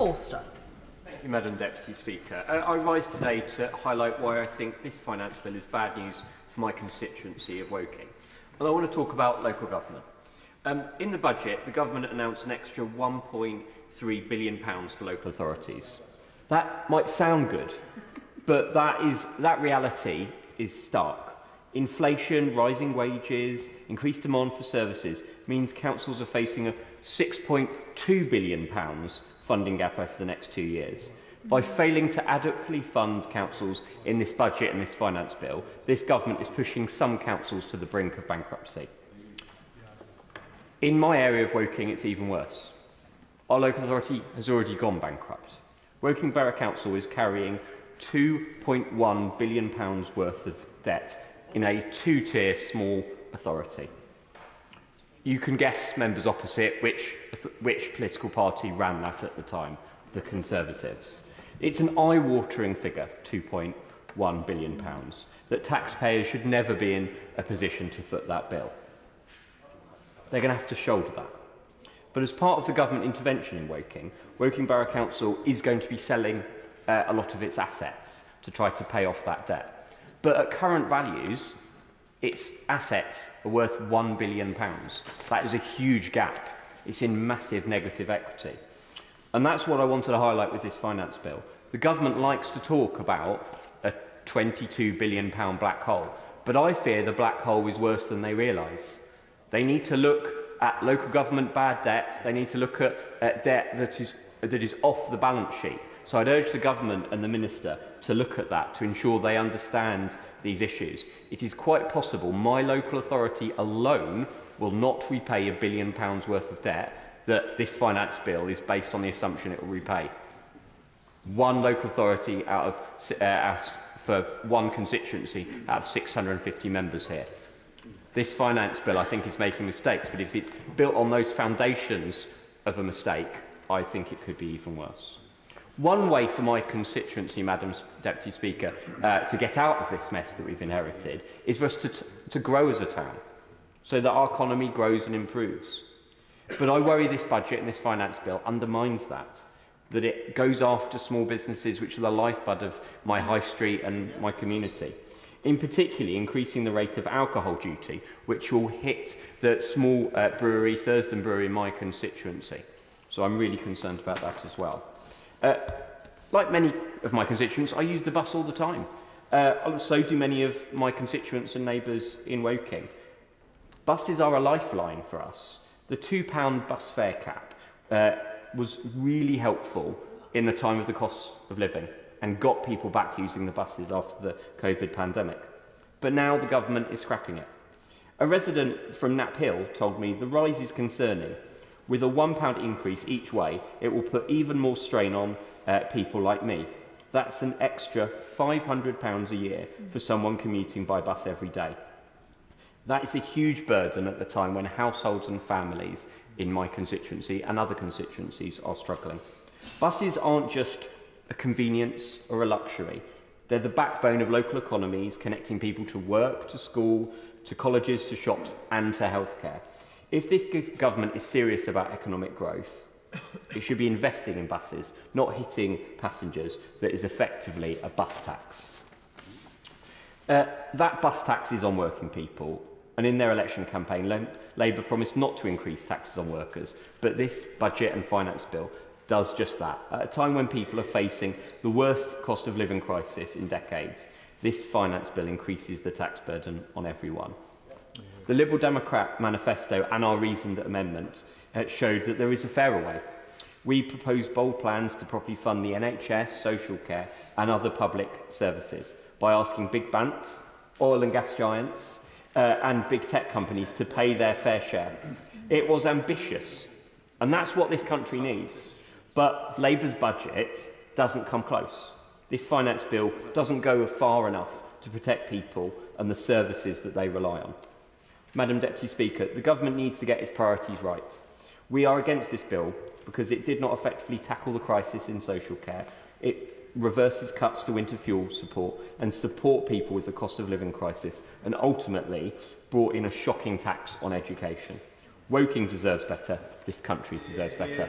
Forster. Thank you, Madam Deputy Speaker. I rise today to highlight why I think this finance bill is bad news for my constituency of Woking. And I want to talk about local government. In the budget, the government announced an extra £1.3 billion for local authorities. That might sound good, but that reality is stark. Inflation, rising wages, increased demand for services means councils are facing a £6.2 billion funding gap over the next 2 years. By failing to adequately fund councils in this budget and this finance bill, this government is pushing some councils to the brink of bankruptcy. In my area of Woking, it's even worse. Our local authority has already gone bankrupt. Woking Borough Council is carrying £2.1 billion worth of debt in a two-tier small authority. You can guess, members opposite, which political party ran that at the time, the Conservatives. It's an eye-watering figure, £2.1 billion, that taxpayers should never be in a position to foot that bill. They're going to have to shoulder that. But as part of the government intervention in Woking, Woking Borough Council is going to be selling a lot of its assets to try to pay off that debt. But at current values, its assets are worth £1 billion. That is a huge gap. It's in massive negative equity. And that's what I wanted to highlight with this finance bill. The government likes to talk about a £22 billion black hole, but I fear the black hole is worse than they realise. They need to look at local government bad debt. They need to look at debt that is off the balance sheet. So I'd urge the government and the minister to look at that to ensure they understand these issues. It is quite possible my local authority alone will not repay £1 billion worth of debt that this finance bill is based on the assumption it will repay. One local authority for one constituency out of 650 members here. This finance bill, I think, is making mistakes, but if it's built on those foundations of a mistake, I think it could be even worse. One way for my constituency, Madam Deputy Speaker, to get out of this mess that we've inherited is for us to grow as a town, so that our economy grows and improves. But I worry this budget and this finance bill undermines that it goes after small businesses, which are the lifeblood of my high street and my community. In particular, increasing the rate of alcohol duty, which will hit the small brewery, Thurston Brewery, in my constituency. So I'm really concerned about that as well. Like many of my constituents, I use the bus all the time. So do many of my constituents and neighbours in Woking. Buses are a lifeline for us. The £2 bus fare cap was really helpful in the time of the cost of living and got people back using the buses after the COVID pandemic. But now the government is scrapping it. A resident from Knapp Hill told me the rise is concerning. With a £1 increase each way, it will put even more strain on people like me. That's an extra £500 a year for someone commuting by bus every day. That is a huge burden at the time when households and families in my constituency and other constituencies are struggling. Buses aren't just a convenience or a luxury. They're the backbone of local economies, connecting people to work, to school, to colleges, to shops and to healthcare. If this government is serious about economic growth, it should be investing in buses, not hitting passengers. That is effectively a bus tax. That bus tax is on working people, and in their election campaign, Labour promised not to increase taxes on workers, but this budget and finance bill does just that. At a time when people are facing the worst cost of living crisis in decades, this finance bill increases the tax burden on everyone. The Liberal Democrat manifesto and our reasoned amendment showed that there is a fairer way. We propose bold plans to properly fund the NHS, social care and other public services by asking big banks, oil and gas giants and big tech companies to pay their fair share. It was ambitious, and that's what this country needs. But Labour's budget doesn't come close. This finance bill doesn't go far enough to protect people and the services that they rely on. Madam Deputy Speaker, the government needs to get its priorities right. We are against this bill because it did not effectively tackle the crisis in social care. It reverses cuts to winter fuel support and support people with the cost of living crisis, and ultimately brought in a shocking tax on education. Woking deserves better. This country deserves better.